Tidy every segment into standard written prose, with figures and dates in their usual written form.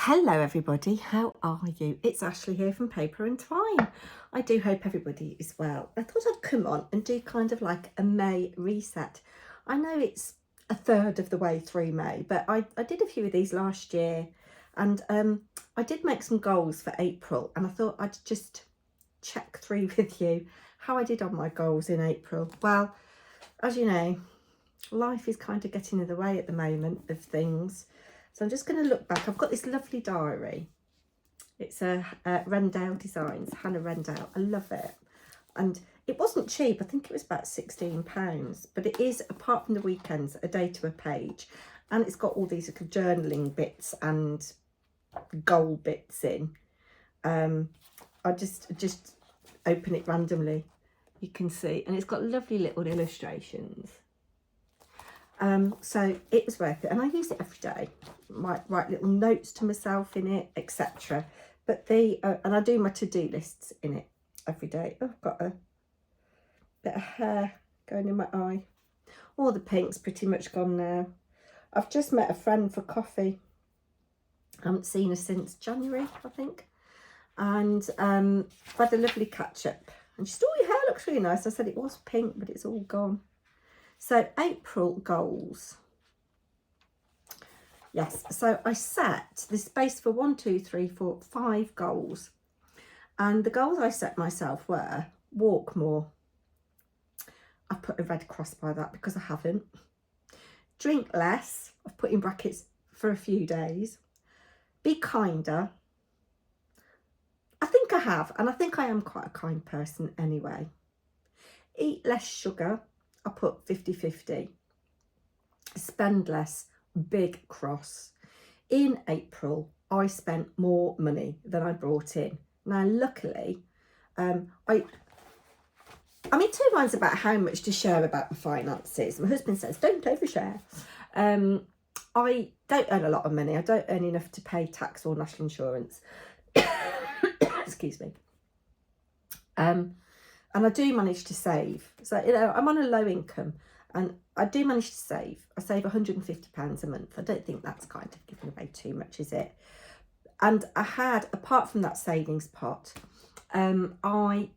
Hello everybody, how are you? It's Ashley here from Paper and Twine. I do hope everybody is well. I thought I'd come on and do kind of like a May reset. I know it's a third of the way through May, but I did a few of these last year, and I did make some goals for April, and I thought I'd just check through with you how I did on my goals in April. Well, as you know, life is kind of getting in the way at the moment of things. So I'm just going to look back. I've got this lovely diary. It's a Rendale Designs, Hannah Rendale. I love it. And it wasn't cheap. I think it was about £16. But it is, apart from the weekends, a day to a page. And it's got all these little journaling bits and goal bits in. I just open it randomly. You can see. And it's got lovely little illustrations. So it was worth it, and I use it every day. Might write little notes to myself in it, etc. But and I do my to-do lists in it every day. Oh, I've got a bit of hair going in my eye. All the pink's pretty much gone now. I've just met a friend for coffee. I haven't seen her since January, I think. And I've had a lovely catch up. And she said, "Oh, your hair looks really nice." I said it was pink, but it's all gone. So April goals. Yes, so I set the space for 5 goals. And the goals I set myself were walk more. I put a red cross by that because I haven't. Drink less. I've put in brackets for a few days. Be kinder. I think I have, and I think I am quite a kind person anyway. Eat less sugar. I put 50-50. Spend less, big cross. In April, I spent more money than I brought in. Now, luckily, I mean, 2 minds about how much to share about my finances. My husband says, don't overshare. I don't earn a lot of money. I don't earn enough to pay tax or national insurance. Excuse me. And I do manage to save. So, you know, I'm on a low income and I do manage to save. I save £150 a month. I don't think that's kind of giving away too much, is it? And I had, apart from that savings pot, I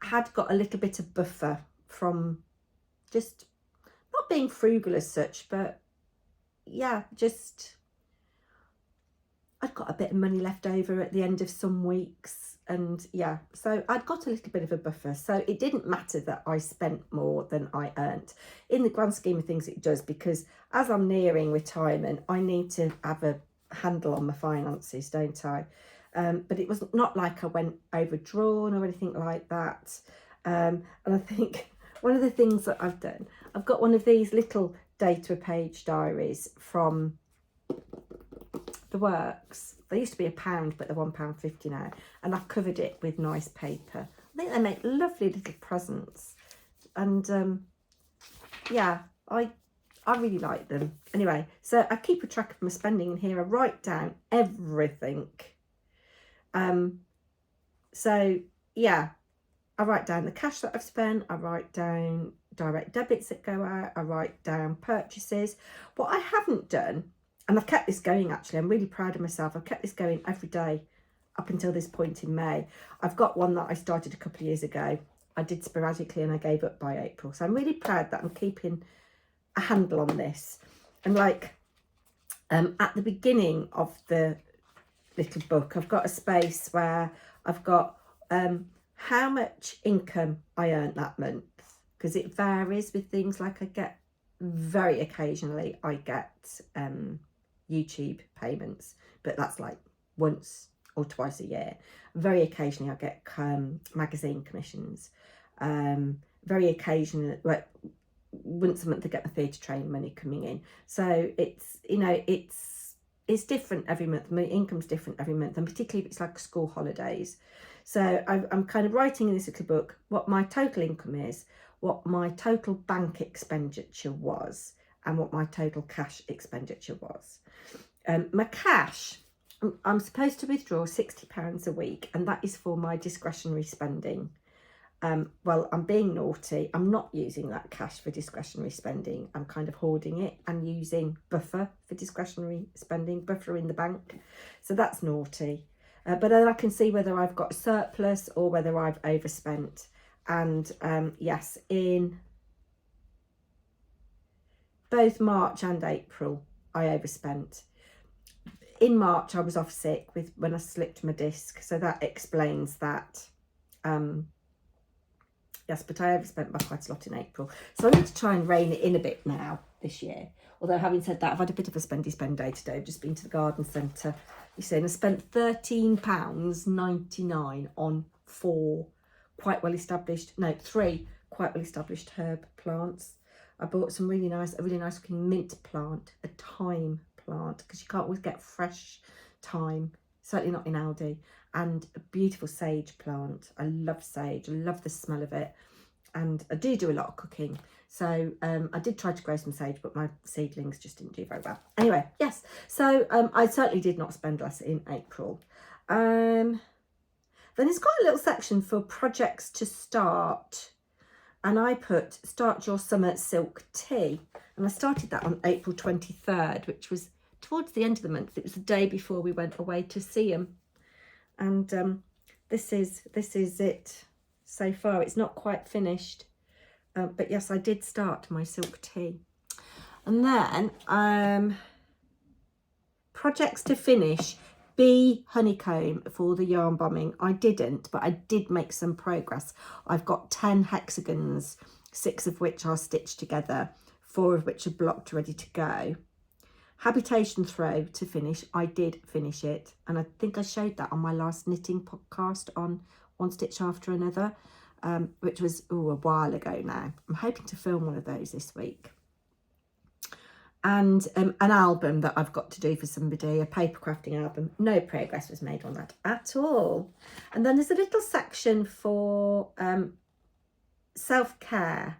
had got a little bit of buffer from just not being frugal as such, but yeah, just I'd got a bit of money left over at the end of some weeks. And yeah, so I'd got a little bit of a buffer. So it didn't matter that I spent more than I earned. In the grand scheme of things, it does, because as I'm nearing retirement, I need to have a handle on my finances, don't I? But it was not like I went overdrawn or anything like that. And I think one of the things that I've done, I've got one of these little day to a page diaries from The Works. They used to be £1, but they're £1.50 now, and I've covered it with nice paper. I think they make lovely little presents, and yeah, I really like them. Anyway, so I keep a track of my spending in here. I write down everything. So yeah, I write down the cash that I've spent. I write down direct debits that go out. I write down purchases. What I haven't done, and I've kept this going, actually, I'm really proud of myself. I've kept this going every day up until this point in May. I've got one that I started a couple of years ago. I did sporadically and I gave up by April. So I'm really proud that I'm keeping a handle on this. And like at the beginning of the little book, I've got a space where I've got how much income I earned that month, because it varies with things like I get very occasionally I get YouTube payments, but that's like once or twice a year. Very occasionally I get magazine commissions. Very occasionally, well, once a month I get the theatre train money coming in. So it's, you know, it's different every month. My income's different every month, and particularly if it's like school holidays. So I'm kind of writing in this little book what my total income is, what my total bank expenditure was, and what my total cash expenditure was. My cash, I'm supposed to withdraw £60 a week, and that is for my discretionary spending. well, I'm being naughty. I'm not using that cash for discretionary spending. I'm kind of hoarding it and using buffer for discretionary spending, buffer in the bank. So that's naughty. But then I can see whether I've got a surplus or whether I've overspent. And yes, in both March and April, I overspent. In March, I was off sick when I slipped my disc. So that explains that. Yes, but I overspent by quite a lot in April. So I need to try and rein it in a bit now this year. Although having said that, I've had a bit of a spendy spend day today. I've just been to the garden centre, you see, and I spent £13.99 on three quite well established herb plants. I bought a really nice looking mint plant, a thyme plant, because you can't always get fresh thyme, certainly not in Aldi, and a beautiful sage plant. I love sage, I love the smell of it, and I do a lot of cooking. So I did try to grow some sage, but my seedlings just didn't do very well. Anyway, yes, so I certainly did not spend less in April. Then it's got a little section for projects to start, and I put start your summer silk tea, and I started that on April 23rd, which was towards the end of the month. It was the day before we went away to see him. And this is it so far. It's not quite finished, but yes, I did start my silk tea. And then projects to finish, bee honeycomb for the yarn bombing. I didn't, but I did make some progress. I've got 10 hexagons, 6 of which are stitched together, 4 of which are blocked ready to go. Habitation throw to finish. I did finish it, and I think I showed that on my last knitting podcast on One Stitch After Another, which was a while ago now. I'm hoping to film one of those this week. And an album that I've got to do for somebody, a paper crafting album. No progress was made on that at all. And then there's a little section for self-care.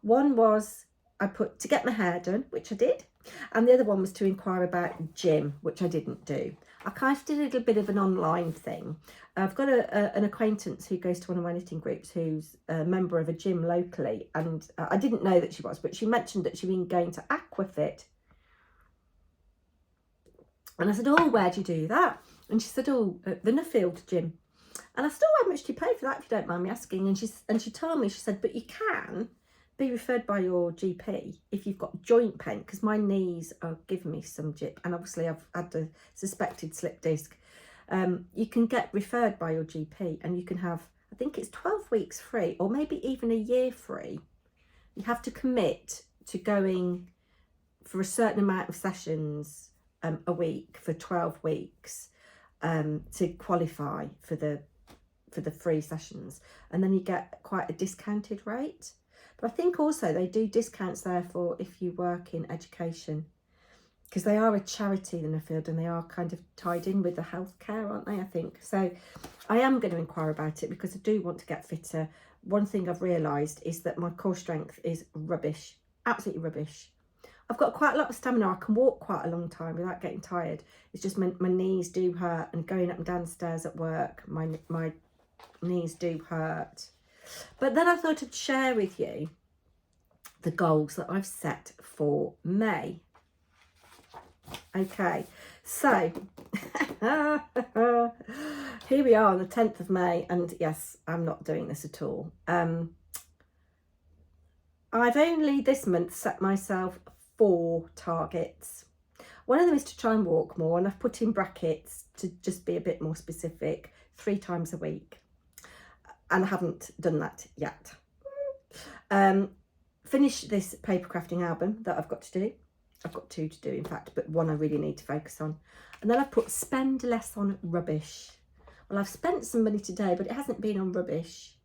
One was I put to get my hair done, which I did. And the other one was to inquire about gym, which I didn't do. I kind of did a little bit of an online thing. I've got an acquaintance who goes to one of my knitting groups who's a member of a gym locally. And I didn't know that she was, but she mentioned that she'd been going to Aquafit. And I said, oh, where do you do that? And she said, oh, at the Nuffield gym. And I said, oh, how much do you pay for that, if you don't mind me asking? And she told me, she said, but you can be referred by your GP if you've got joint pain, because my knees are giving me some jip, and obviously I've had a suspected slip disc. You can get referred by your GP, and you can have, I think it's 12 weeks free, or maybe even a year free. You have to commit to going for a certain amount of sessions a week for 12 weeks to qualify for the free sessions, and then you get quite a discounted rate. But I think also they do discounts there for if you work in education, because they are a charity in the field, and they are kind of tied in with the healthcare, aren't they, I think. So I am going to inquire about it, because I do want to get fitter. One thing I've realised is that my core strength is rubbish, absolutely rubbish. I've got quite a lot of stamina. I can walk quite a long time without getting tired. It's just my knees do hurt, and going up and down stairs at work, my knees do hurt. But then I thought I'd share with you the goals that I've set for May. Okay, so here we are on the 10th of May, and yes, I'm not doing this at all. I've only this month set myself 4 targets. One of them is to try and walk more, and I've put in brackets to just be a bit more specific, 3 times a week. And I haven't done that yet. Finish this paper crafting album that I've got to do. I've got 2 to do, in fact, but one I really need to focus on. And then I've put spend less on rubbish. Well, I've spent some money today, but it hasn't been on rubbish.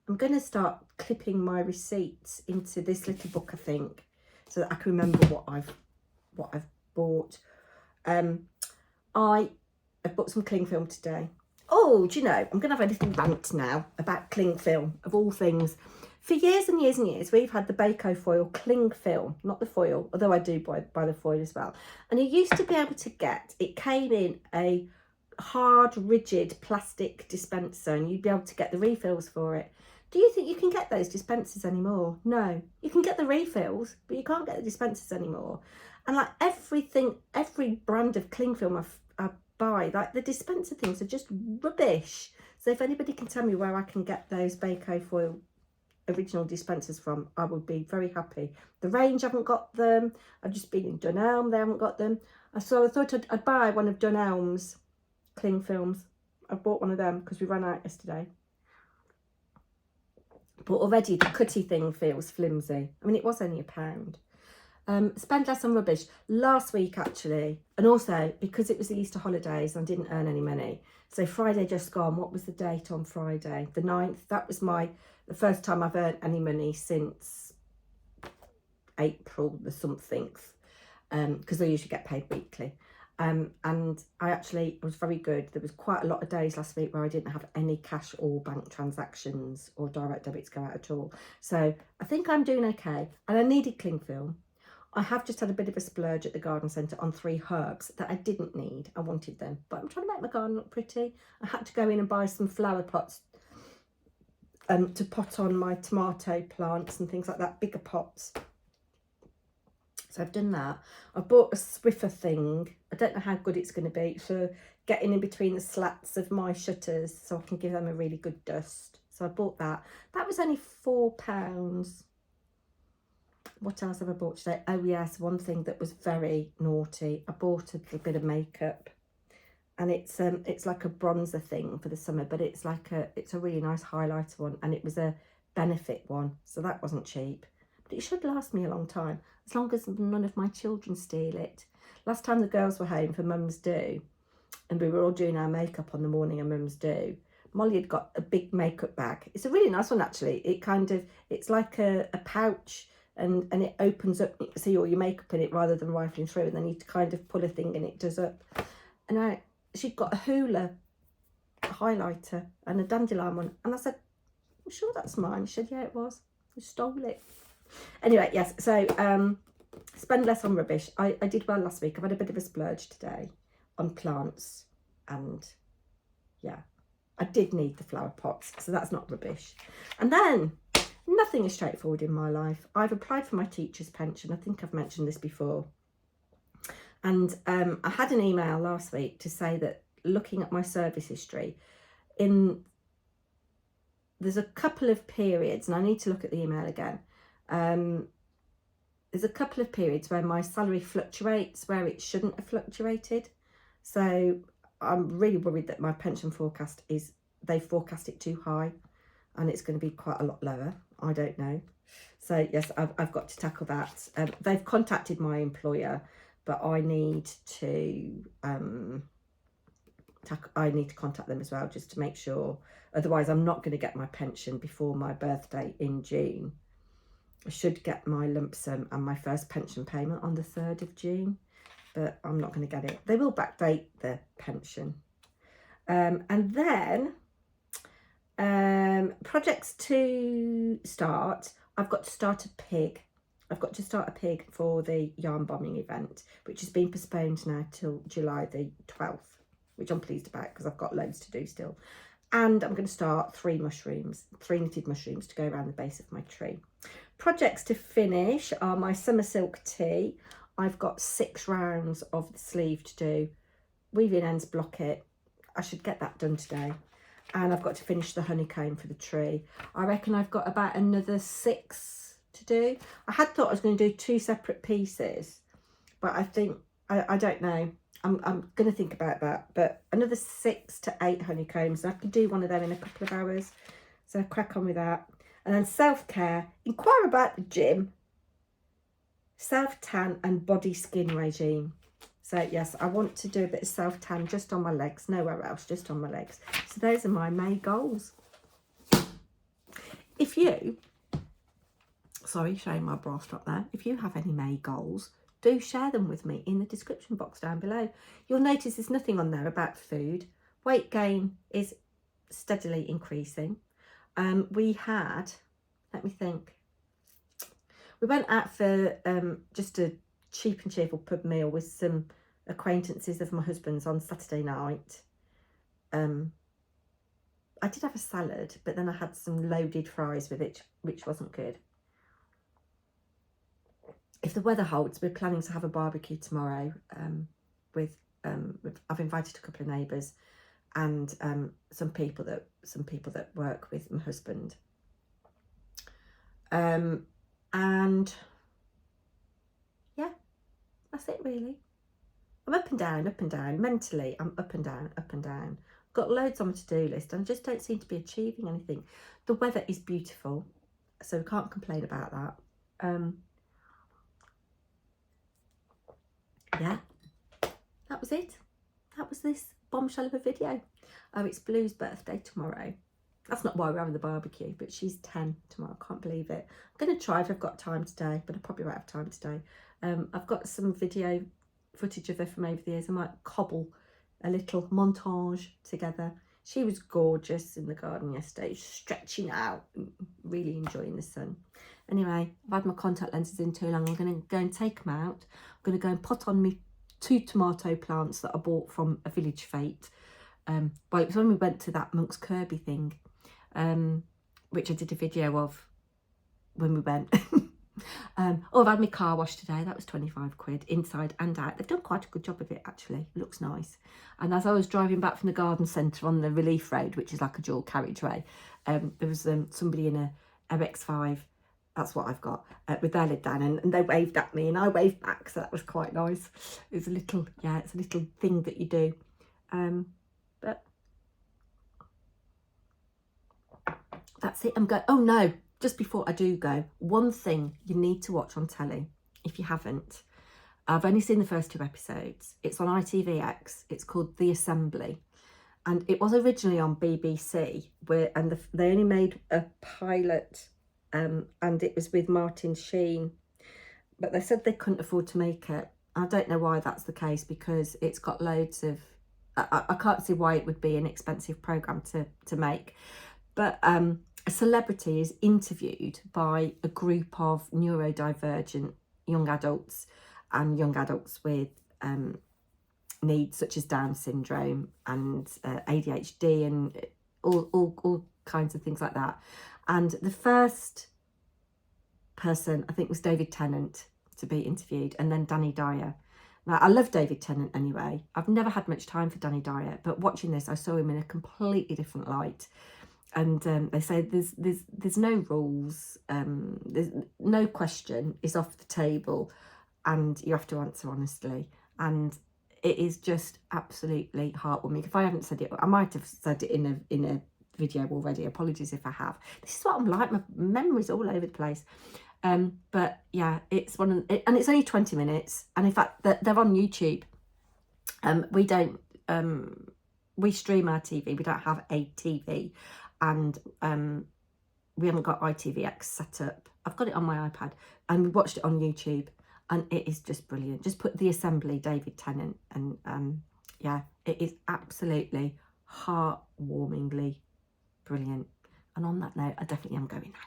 I'm going to start clipping my receipts into this little book, I think, so that I can remember what I've bought. I have bought some cling film today. Oh, do you know, I'm going to have a little rant now about cling film, of all things. For years and years and years, we've had the Bako foil cling film, not the foil, although I do buy the foil as well. And you used to be able to get, it came in a hard, rigid plastic dispenser, and you'd be able to get the refills for it. Do you think you can get those dispensers anymore? No. You can get the refills, but you can't get the dispensers anymore. And like everything, every brand of cling film I buy, like the dispenser things are just rubbish. So if anybody can tell me where I can get those Bako Foil original dispensers from, I would be very happy. The range haven't got them. I've just been in Dunelm, they haven't got them. So I thought I'd buy one of Dunelm's cling films. I bought one of them because we ran out yesterday. But already the cutty thing feels flimsy. I mean, it was only £1. Spend less on rubbish. Last week, actually, and also because it was the Easter holidays, I didn't earn any money. So Friday just gone. What was the date on Friday? The 9th. That was the first time I've earned any money since April the somethingth, because I usually get paid weekly. And I was very good. There was quite a lot of days last week where I didn't have any cash or bank transactions or direct debits go out at all. So I think I'm doing okay. And I needed cling film. I have just had a bit of a splurge at the garden centre on 3 herbs that I didn't need. I wanted them, but I'm trying to make my garden look pretty. I had to go in and buy some flower pots to pot on my tomato plants and things like that, bigger pots. So I've done that. I bought a Swiffer thing. I don't know how good it's going to be for getting in between the slats of my shutters so I can give them a really good dust. So I bought that. That was only £4. What else have I bought today? Oh yes, one thing that was very naughty. I bought a bit of makeup, and it's like a bronzer thing for the summer, but it's a really nice highlighter one, and it was a Benefit one, so that wasn't cheap. But it should last me a long time, as long as none of my children steal it. Last time the girls were home for Mum's Do, and we were all doing our makeup on the morning of Mum's Do, Molly had got a big makeup bag. It's a really nice one actually. It's like a pouch. And it opens up, you can see all your makeup in it rather than rifling through, and then you kind of pull a thing and it does up. And she'd got a Hoola highlighter and a dandelion one, and I said, I'm sure that's mine. She said, yeah, it was. You stole it. Anyway, yes, so spend less on rubbish. I did well last week. I've had a bit of a splurge today on plants, and yeah, I did need the flower pots, so that's not rubbish. And then, nothing is straightforward in my life. I've applied for my teacher's pension. I think I've mentioned this before. And I had an email last week to say that looking at my service history, there's a couple of periods, and I need to look at the email again. There's a couple of periods where my salary fluctuates where it shouldn't have fluctuated. So I'm really worried that my pension forecast they forecast it too high, and it's going to be quite a lot lower. I don't know. So yes, I've got to tackle that. They've contacted my employer, but I need to contact them as well, just to make sure. Otherwise, I'm not going to get my pension before my birthday in June. I should get my lump sum and my first pension payment on the 3rd of June, but I'm not going to get it. They will backdate the pension. And then projects to start. I've got to start a pig. I've got to start a pig for the yarn bombing event, which has been postponed now till July the 12th, which I'm pleased about because I've got loads to do still. And I'm going to start 3 knitted mushrooms to go around the base of my tree. Projects to finish are my summer silk tee. I've got 6 rounds of the sleeve to do. Weaving ends block it. I should get that done today. And I've got to finish the honeycomb for the tree. I reckon I've got about another 6 to do. I had thought I was going to do 2 separate pieces, but I think, I don't know. I'm going to think about that. But another 6 to 8 honeycombs. And I can do one of them in a couple of hours. So crack on with that. And then self-care. Inquire about the gym. Self-tan and body skin regime. So yes, I want to do a bit of self-tan just on my legs, nowhere else, just on my legs. So those are my May goals. If you, sorry, showing my bra strap there. If you have any May goals, do share them with me in the description box down below. You'll notice there's nothing on there about food. Weight gain is steadily increasing. We had, let me think. We went out for just a cheap and cheerful pub meal with some acquaintances of my husband's on Saturday night. I did have a salad, but then I had some loaded fries with it, which wasn't good. If the weather holds, we're planning to have a barbecue tomorrow. I've invited a couple of neighbours and some people that work with my husband. And yeah, that's it really. I'm up and down. Mentally, I'm up and down. I've got loads on my to-do list and I just don't seem to be achieving anything. The weather is beautiful, so we can't complain about that. Yeah, that was it. That was this bombshell of a video. Oh, it's Blue's birthday tomorrow. That's not why we're having the barbecue, but she's 10 tomorrow. I can't believe it. I'm going to try if I've got time today, but I probably won't have time today. I've got some video footage of her from over the years. I might cobble a little montage together. She was gorgeous in the garden yesterday, stretching out, really enjoying the sun. Anyway, I've had my contact lenses in too long. I'm going to go and take them out. I'm going to go and put on me 2 tomato plants that I bought from a Village Fete. Well, it was when we went to that Monk's Kirby thing, which I did a video of when we went. Oh, I've had my car washed today. That was 25 quid inside and out. They've done quite a good job of it, actually. It looks nice. And as I was driving back from the garden centre on the Relief Road, which is like a dual carriageway, there was somebody in a MX-5, that's what I've got, with their lid down, and they waved at me and I waved back, so that was quite nice. It's a little, yeah, it's a little thing that you do. But that's it. I'm going, oh no, just before I do go, one thing you need to watch on telly, if you haven't. I've only seen the first 2 episodes. It's on ITVX. It's called The Assembly. And it was originally on BBC, and they only made a pilot, and it was with Martin Sheen. But they said they couldn't afford to make it. I don't know why that's the case, because it's got loads of... I can't see why it would be an expensive programme to make. But a celebrity is interviewed by a group of neurodivergent young adults and young adults with needs such as Down syndrome and ADHD and all kinds of things like that. And the first person, I think, was David Tennant to be interviewed, and then Danny Dyer. Now, I love David Tennant anyway. I've never had much time for Danny Dyer, but watching this, I saw him in a completely different light. And they say there's no rules, there's no question is off the table, and you have to answer honestly. And it is just absolutely heartwarming. If I haven't said it, I might have said it in a video already. Apologies if I have. This is what I'm like. My memory's all over the place. But yeah, it's and it's only 20 minutes. And in fact, they're on YouTube. We don't. We stream our TV. We don't have a TV. And we haven't got ITVX set up. I've got it on my iPad, and we watched it on YouTube, and it is just brilliant. Just put The Assembly, David Tennant, and yeah, it is absolutely heartwarmingly brilliant. And on that note, I definitely am going now.